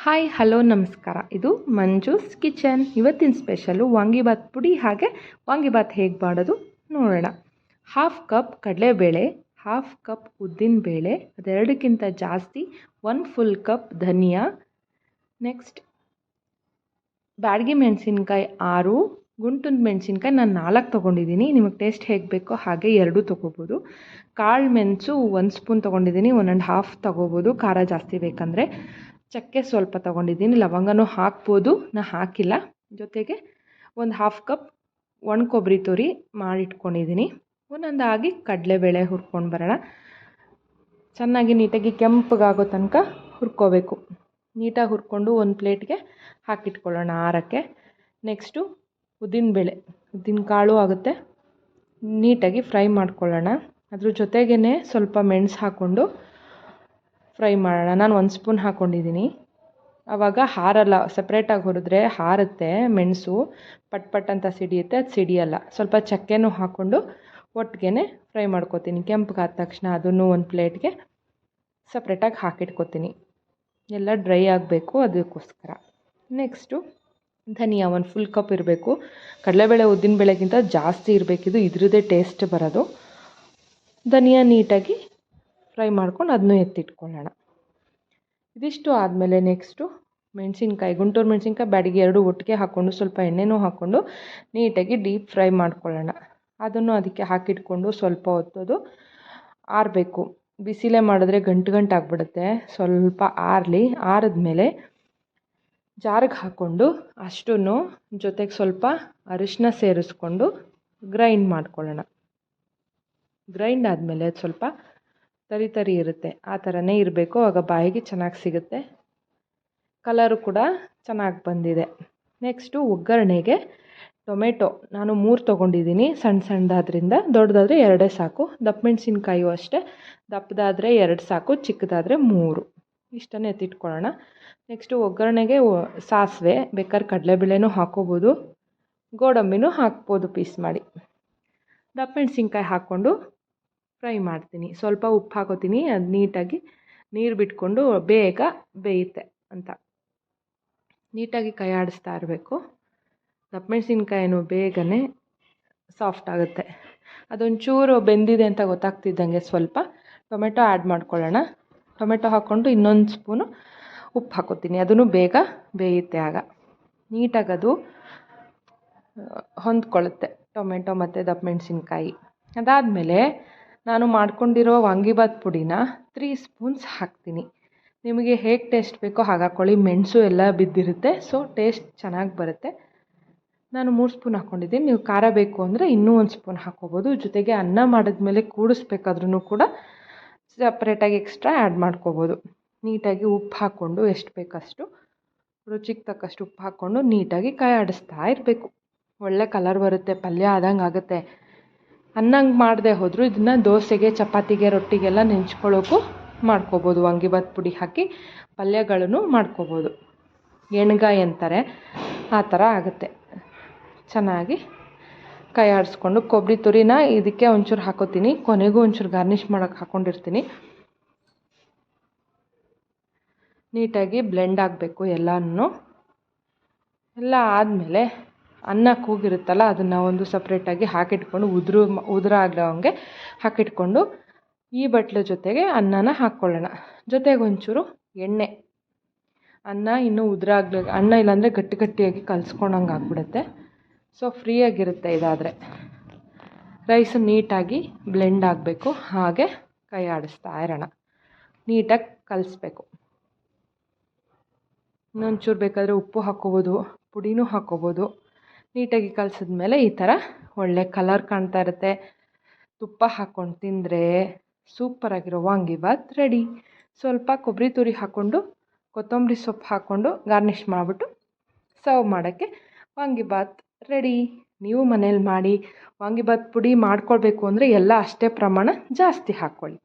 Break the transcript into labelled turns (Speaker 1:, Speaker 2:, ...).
Speaker 1: Hi hello ನಮಸ್ಕಾರ. ಇದು Manju's kitchen. ಇವತ್ತಿನ ಸ್ಪೆಷಲು ವಾಂಗಿಬಾತ್ ಪುಡಿ ಹಾಗೆ ವಾಂಗಿಬಾತ್ ಹೇಗೆ ಮಾಡೋದು ನೋಡೋಣ. 1/2 ಕಪ್ ಕಡಲೆಬೇಳೆ, 1/2 ಕಪ್ ಉದ್ದಿನಬೇಳೆ, ಅದೆರಡಕ್ಕಿಂತ ಜಾಸ್ತಿ 1 ಫುಲ್ ಕಪ್ ಧನಿಯಾ, ನೆಕ್ಸ್ಟ್ ಬ್ಯಾಡಗಿ ಮೆಣಸಿನ್ಕಾಯಿ 6, ಗುಂಟುನ ಮೆಣಸಿನ್ಕಾಯಿ ನಾನು 4 ತೊಗೊಂಡಿದ್ದೀನಿ. ನಿಮಗೆ ಟೇಸ್ಟ್ ಹೇಗೆ ಬೇಕೋ ಹಾಗೆ 2 ತೊಗೋಬೋದು. ಕಾಳು ಮೆಣಸು 1 ಸ್ಪೂನ್ ತೊಗೊಂಡಿದ್ದೀನಿ, 1.5 ತೊಗೋಬೋದು ಖಾರ ಜಾಸ್ತಿ ಬೇಕಂದರೆ. ಚಕ್ಕೆ ಸ್ವಲ್ಪ ತೊಗೊಂಡಿದ್ದೀನಿ, ಲವಂಗನೂ ಹಾಕ್ಬೋದು, ನಾನು ಹಾಕಿಲ್ಲ. ಜೊತೆಗೆ 1/2 ಕಪ್ ಒಣ ಕೊಬ್ಬರಿ ತುರಿ ಮಾಡಿಟ್ಕೊಂಡಿದ್ದೀನಿ. ಒಂದೊಂದಾಗಿ ಕಡಲೆಬೇಳೆ ಹುರ್ಕೊಂಡು ಬರೋಣ. ಚೆನ್ನಾಗಿ ನೀಟಾಗಿ ಕೆಂಪಗಾಗೋ ತನಕ ಹುರ್ಕೋಬೇಕು. ನೀಟಾಗಿ ಹುರ್ಕೊಂಡು ಒಂದು ಪ್ಲೇಟ್ಗೆ ಹಾಕಿಟ್ಕೊಳ್ಳೋಣ ಆರಕ್ಕೆ. ನೆಕ್ಸ್ಟು ಉದ್ದಿನಬೇಳೆ, ಉದ್ದಿನ ಕಾಳು ಆಗುತ್ತೆ, ನೀಟಾಗಿ ಫ್ರೈ ಮಾಡ್ಕೊಳ್ಳೋಣ. ಅದ್ರ ಜೊತೆಗೇ ಸ್ವಲ್ಪ ಮೆಣಸು ಹಾಕ್ಕೊಂಡು ಫ್ರೈ ಮಾಡೋಣ. ನಾನು 1 ಸ್ಪೂನ್ ಹಾಕ್ಕೊಂಡಿದ್ದೀನಿ. ಆವಾಗ ಹಾರಲ್ಲ, ಸಪ್ರೇಟಾಗಿ ಹುರಿದ್ರೆ ಹಾರುತ್ತೆ ಮೆಣಸು, ಪಟ್ ಅಂತ ಸಿಡಿಯುತ್ತೆ, ಅದು ಸಿಡಿಯಲ್ಲ. ಸ್ವಲ್ಪ ಚಕ್ಕೆನೂ ಹಾಕ್ಕೊಂಡು ಒಟ್ಟಿಗೆ ಫ್ರೈ ಮಾಡ್ಕೊತೀನಿ. ಕೆಂಪಗಾದ ತಕ್ಷಣ ಅದನ್ನು ಒಂದು ಪ್ಲೇಟ್ಗೆ ಸಪ್ರೇಟಾಗಿ ಹಾಕಿಟ್ಕೊತೀನಿ. ಎಲ್ಲ ಡ್ರೈ ಆಗಬೇಕು, ಅದಕ್ಕೋಸ್ಕರ. ನೆಕ್ಸ್ಟು ಧನಿಯಾ 1 ಫುಲ್ ಕಪ್ ಇರಬೇಕು. ಕಡಲೆಬೇಳೆ ಉದ್ದಿನಬೇಳೆಗಿಂತ ಜಾಸ್ತಿ ಇರಬೇಕಿದು, ಇದ್ರದ್ದೇ ಟೇಸ್ಟ್ ಬರೋದು. ಧನಿಯಾ ನೀಟಾಗಿ ಫ್ರೈ ಮಾಡ್ಕೊಂಡು ಅದನ್ನೂ ಎತ್ತಿಟ್ಕೊಳ್ಳೋಣ. ಇದಿಷ್ಟು ಆದಮೇಲೆ ನೆಕ್ಸ್ಟು ಮೆಣಸಿನ್ಕಾಯಿ, ಗುಂಟೂರು ಮೆಣಸಿನ್ಕಾಯಿ, ಬ್ಯಾಡಗಿ 2 ಒಟ್ಟಿಗೆ ಹಾಕ್ಕೊಂಡು ಸ್ವಲ್ಪ ಎಣ್ಣೆನೂ ಹಾಕ್ಕೊಂಡು ನೀಟಾಗಿ ಡೀಪ್ ಫ್ರೈ ಮಾಡ್ಕೊಳ್ಳೋಣ. ಅದನ್ನು ಅದಕ್ಕೆ ಹಾಕಿಟ್ಕೊಂಡು ಸ್ವಲ್ಪ ಹೊತ್ತದು ಆರಬೇಕು. ಬಿಸಿಲೇ ಮಾಡಿದ್ರೆ ಗಂಟು ಆಗಿಬಿಡುತ್ತೆ. ಸ್ವಲ್ಪ ಆರಲಿ. ಆರಿದ್ಮೇಲೆ ಜಾರಿಗೆ ಹಾಕ್ಕೊಂಡು ಅಷ್ಟನ್ನು ಜೊತೆಗೆ ಸ್ವಲ್ಪ ಅರಿಶಿನ ಸೇರಿಸ್ಕೊಂಡು ಗ್ರೈಂಡ್ ಮಾಡ್ಕೊಳ್ಳೋಣ. ಗ್ರೈಂಡ್ ಆದಮೇಲೆ ಅದು ಸ್ವಲ್ಪ ತರಿ ಇರುತ್ತೆ, ಆ ಥರನೇ ಇರಬೇಕು. ಆಗ ಬಾಯಿಗೆ ಚೆನ್ನಾಗಿ ಸಿಗುತ್ತೆ. ಕಲರು ಕೂಡ ಚೆನ್ನಾಗಿ ಬಂದಿದೆ. ನೆಕ್ಸ್ಟು ಒಗ್ಗರಣೆಗೆ ಟೊಮೆಟೊ ನಾನು 3 ತೊಗೊಂಡಿದ್ದೀನಿ, ಸಣ್ಣದಾದ್ರಿಂದ. ದೊಡ್ಡದಾದರೆ 2 ಸಾಕು. ದಪ್ಪ ಮೆಣಸಿನ್ಕಾಯು ಅಷ್ಟೇ, ದಪ್ಪದಾದರೆ 2 ಸಾಕು, ಚಿಕ್ಕದಾದರೆ 3. ಇಷ್ಟನ್ನು ಎತ್ತಿಟ್ಕೊಳ್ಳೋಣ. ನೆಕ್ಸ್ಟು ಒಗ್ಗರಣೆಗೆ ಸಾಸಿವೆ, ಬೇಕಾದ್ರೆ ಕಡಲೆಬೇಳೆನೂ ಹಾಕ್ಕೋಬೋದು, ಗೋಡಂಬಿನೂ ಹಾಕ್ಬೋದು ಪೀಸ್ ಮಾಡಿ. ದಪ್ಪ ಮೆಣಸಿನ್ಕಾಯಿ ಹಾಕ್ಕೊಂಡು ಫ್ರೈ ಮಾಡ್ತೀನಿ. ಸ್ವಲ್ಪ ಉಪ್ಪು ಹಾಕೋತೀನಿ, ಅದು ನೀಟಾಗಿ ನೀರು ಬಿಟ್ಕೊಂಡು ಬೇಗ ಬೇಯುತ್ತೆ ಅಂತ ನೀಟಾಗಿ ಕೈ ಆಡಿಸ್ತಾ ಇರಬೇಕು. ದಪ್ಪ ಮೆಣಸಿನ್ಕಾಯಿನೂ ಬೇಗನೆ ಸಾಫ್ಟ್ ಆಗುತ್ತೆ. ಅದೊಂಚೂರು ಬೆಂದಿದೆ ಅಂತ ಗೊತ್ತಾಗ್ತಿದ್ದಂಗೆ ಸ್ವಲ್ಪ ಟೊಮೆಟೊ ಆ್ಯಡ್ ಮಾಡ್ಕೊಳ್ಳೋಣ. ಟೊಮೆಟೊ ಹಾಕ್ಕೊಂಡು ಇನ್ನೊಂದು ಸ್ಪೂನು ಉಪ್ಪು ಹಾಕೋತೀನಿ, ಅದನ್ನು ಬೇಗ ಬೇಯುತ್ತೆ. ಆಗ ನೀಟಾಗಿ ಅದು ಹೊಂದ್ಕೊಳ್ಳುತ್ತೆ ಟೊಮೆಟೊ ಮತ್ತು ದಪ್ಪ ಮೆಣಸಿನ್ಕಾಯಿ. ಅದಾದಮೇಲೆ ನಾನು ಮಾಡ್ಕೊಂಡಿರೋ ವಾಂಗಿಬಾತ್ ಪುಡಿನ 3 ಸ್ಪೂನ್ಸ್ ಹಾಕ್ತೀನಿ. ನಿಮಗೆ ಹೇಗೆ ಟೇಸ್ಟ್ ಬೇಕೋ ಹಾಗೆ ಹಾಕ್ಕೊಳ್ಳಿ. ಮೆಣಸು ಎಲ್ಲ ಬಿದ್ದಿರುತ್ತೆ, ಸೊ ಟೇಸ್ಟ್ ಚೆನ್ನಾಗಿ ಬರುತ್ತೆ. ನಾನು 3 ಸ್ಪೂನ್ ಹಾಕ್ಕೊಂಡಿದ್ದೀನಿ. ನೀವು ಖಾರ ಬೇಕು ಅಂದರೆ ಇನ್ನೂ 1 ಸ್ಪೂನ್ ಹಾಕ್ಕೋಬೋದು. ಜೊತೆಗೆ ಅನ್ನ ಮಾಡಿದ್ಮೇಲೆ ಕೂಡಿಸ್ಬೇಕಾದ್ರೂ ಕೂಡ ಸಪ್ರೇಟಾಗಿ ಎಕ್ಸ್ಟ್ರಾ ಆ್ಯಡ್ ಮಾಡ್ಕೋಬೋದು. ನೀಟಾಗಿ ಉಪ್ಪು ಹಾಕ್ಕೊಂಡು ಎಷ್ಟು ಬೇಕಷ್ಟು ರುಚಿಗೆ ತಕ್ಕಷ್ಟು ಉಪ್ಪು ಹಾಕ್ಕೊಂಡು ನೀಟಾಗಿ ಕೈ ಆಡಿಸ್ತಾ ಇರಬೇಕು. ಒಳ್ಳೆ ಕಲರ್ ಬರುತ್ತೆ, ಪಲ್ಯ ಆದಂಗೆ ಆಗುತ್ತೆ. ಅನ್ನಂಗೆ ಮಾಡದೆ ಹೋದರೂ ಇದನ್ನು ದೋಸೆಗೆ, ಚಪಾತಿಗೆ, ರೊಟ್ಟಿಗೆಲ್ಲ ನೆಂಚ್ಕೊಳ್ಳೋಕ್ಕೂ ಮಾಡ್ಕೋಬೋದು. ವಾಂಗಿಬಾತ್ ಪುಡಿ ಹಾಕಿ ಪಲ್ಯಗಳನ್ನು ಮಾಡ್ಕೋಬೋದು. ಎಣ್ಗಾಯಿ ಅಂತಾರೆ, ಆ ಥರ ಆಗುತ್ತೆ. ಚೆನ್ನಾಗಿ ಕೈ ಆಡಿಸ್ಕೊಂಡು ಕೊಬ್ಬರಿ ತುರಿನ ಇದಕ್ಕೆ ಒಂಚೂರು ಹಾಕೋತೀನಿ, ಕೊನೆಗೂ ಒಂಚೂರು ಗಾರ್ನಿಷ್ ಮಾಡೋಕ್ಕೆ ಹಾಕ್ಕೊಂಡಿರ್ತೀನಿ. ನೀಟಾಗಿ ಬ್ಲೆಂಡ್ ಆಗಬೇಕು ಎಲ್ಲನೂ. ಎಲ್ಲ ಆದಮೇಲೆ ಅನ್ನ ಕೂಗಿರುತ್ತಲ್ಲ, ಅದನ್ನು ಒಂದು ಸಪ್ರೇಟಾಗಿ ಹಾಕಿಟ್ಕೊಂಡು ಉದುರು ಆಗೋಂಗೆ ಹಾಕಿಟ್ಕೊಂಡು ಈ ಬಟ್ಲ ಜೊತೆಗೆ ಅನ್ನನ ಹಾಕ್ಕೊಳ್ಳೋಣ. ಜೊತೆಗೆ ಒಂಚೂರು ಎಣ್ಣೆ. ಅನ್ನ ಇನ್ನೂ ಅನ್ನ ಇಲ್ಲಾಂದರೆ ಗಟ್ಟಿಯಾಗಿ ಕಲಿಸ್ಕೊಂಡಂಗೆ ಆಗಿಬಿಡುತ್ತೆ. ಸೊ ಫ್ರೀಯಾಗಿರುತ್ತೆ ಇದಾದರೆ. ರೈಸು ನೀಟಾಗಿ ಬ್ಲೆಂಡ್ ಆಗಬೇಕು, ಹಾಗೆ ಕೈ ಆಡಿಸ್ತಾ ಇರೋಣ. ನೀಟಾಗಿ ಕಲಿಸ್ಬೇಕು. ಇನ್ನೊಂಚೂರು ಬೇಕಾದರೆ ಉಪ್ಪು ಹಾಕ್ಕೋಬೋದು, ಪುಡಿನೂ ಹಾಕ್ಕೋಬೋದು. ನೀಟಾಗಿ ಕಲಿಸಿದ್ಮೇಲೆ ಈ ಥರ ಒಳ್ಳೆ ಕಲರ್ ಕಾಣ್ತಾ ಇರುತ್ತೆ. ತುಪ್ಪ ಹಾಕ್ಕೊಂಡು ತಿಂದರೆ ಸೂಪರಾಗಿರೋ ವಾಂಗಿಬಾತ್ ರೆಡಿ. ಸ್ವಲ್ಪ ಕೊಬ್ಬರಿ ತುರಿ ಹಾಕ್ಕೊಂಡು ಕೊತ್ತಂಬರಿ ಸೊಪ್ಪು ಹಾಕ್ಕೊಂಡು ಗಾರ್ನಿಷ್ ಮಾಡಿಬಿಟ್ಟು ಸರ್ವ್ ಮಾಡೋಕ್ಕೆ ವಾಂಗಿಬಾತ್ ರೆಡಿ. ನೀವು ಮನೇಲಿ ಮಾಡಿ. ವಾಂಗಿಬಾತ್ ಪುಡಿ ಮಾಡ್ಕೊಳ್ಬೇಕು ಅಂದರೆ ಎಲ್ಲ ಅಷ್ಟೇ ಪ್ರಮಾಣ ಜಾಸ್ತಿ ಹಾಕ್ಕೊಳ್ಳಿ.